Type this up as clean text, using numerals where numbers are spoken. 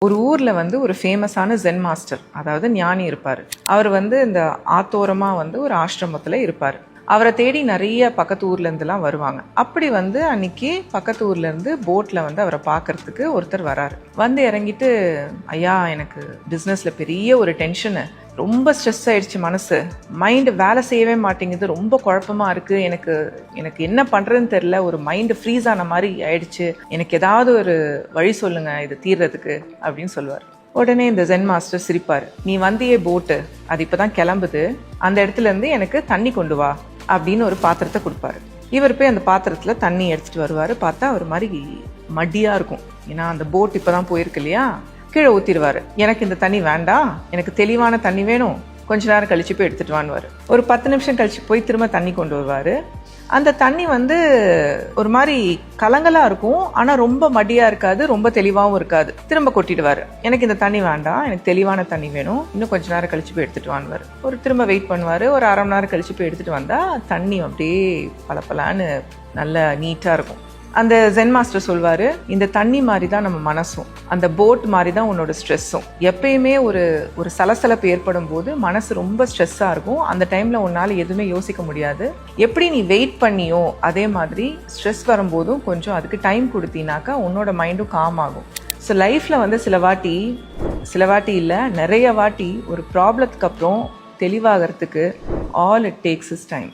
ஒரு ஊரில் ஒரு ஃபேமஸான ஜென் மாஸ்டர், அதாவது ஞானி இருப்பார். அவர் இந்த ஆத்தோரமாக ஒரு ஆசிரமத்தில் இருப்பார். அவரை தேடி நிறைய பக்கத்து ஊர்லேருந்துலாம் வருவாங்க. அப்படி அன்னைக்கு பக்கத்து ஊர்லேருந்து போட்டில் அவரை பார்க்கறதுக்கு ஒருத்தர் வராரு. இறங்கிட்டு, ஐயா, எனக்கு பிஸ்னஸில் பெரிய ஒரு டென்ஷனு, ரொம்ப ஸ்ட்ரெஸ் ஆயிடுச்சு, மனசு மைண்டு வேலை செய்யவே மாட்டேங்குது, ரொம்ப குழப்பமாக இருக்குது, எனக்கு என்ன பண்ணுறதுன்னு தெரில, ஒரு மைண்டு ஃப்ரீஸ் ஆன மாதிரி ஆயிடுச்சு, எனக்கு ஏதாவது ஒரு வழி சொல்லுங்கள் இது தீர்றதுக்கு அப்படின்னு சொல்லுவார். உடனே இந்த ஜென் மாஸ்டர் சிரிப்பார். நீ வந்தியே போட்டு, அது இப்போ தான் கிளம்புது, அந்த இடத்துலேருந்து எனக்கு தண்ணி கொண்டு வா அப்படின்னு ஒரு பாத்திரத்தை கொடுப்பாரு. இவர் போய் அந்த பாத்திரத்தில் தண்ணி எடுத்துகிட்டு வருவார். பார்த்தா ஒரு மாதிரி மடியாக இருக்கும். ஏன்னா அந்த போட் இப்போ தான் போயிருக்கு இல்லையா, கீழே ஊற்றிடுவார். எனக்கு இந்த தண்ணி வேண்டாம், எனக்கு தெளிவான தண்ணி வேணும், கொஞ்ச நேரம் கழிச்சு போய் எடுத்துகிட்டு வான்னுவார். ஒரு 10 நிமிஷம் கழிச்சு போய் திரும்ப தண்ணி கொண்டு வருவார். அந்த தண்ணி ஒரு மாதிரி கலங்கலாக இருக்கும், ஆனால் ரொம்ப மடியாக இருக்காது, ரொம்ப தெளிவாகவும் இருக்காது. திரும்ப கொட்டிடுவார். எனக்கு இந்த தண்ணி வேண்டாம், எனக்கு தெளிவான தண்ணி வேணும், இன்னும் கொஞ்ச நேரம் கழிச்சு போய் எடுத்துகிட்டு வான்னுவார். திரும்ப வெயிட் பண்ணுவார். ஒரு அரை மணி நேரம் கழிச்சு போய் எடுத்துகிட்டு வந்தால் தண்ணி அப்படியே பளபளன்னு நல்லா நீட்டாக இருக்கும். அந்த ஜென் மாஸ்டர் சொல்வார், இந்த தண்ணி மாதிரி தான் நம்ம மனசும், அந்த போட் மாதிரி தான் உன்னோட ஸ்ட்ரெஸ்ஸும். எப்பயுமே ஒரு சலசலப்பு ஏற்படும் போது மனசு ரொம்ப ஸ்ட்ரெஸ்ஸாக இருக்கும். அந்த டைமில் உன்னால் எதுவுமே யோசிக்க முடியாது. எப்படி நீ வெயிட் பண்ணியோ அதே மாதிரி ஸ்ட்ரெஸ் வரும்போதும் கொஞ்சம் அதுக்கு டைம் கொடுத்தினாக்கா உன்னோட மைண்டும் காம் ஆகும். ஸோ லைஃப்பில் சில வாட்டி இல்லை, நிறைய வாட்டி ஒரு ப்ராப்ளத்துக்கு அப்புறம் தெளிவாகிறதுக்கு all it takes is time.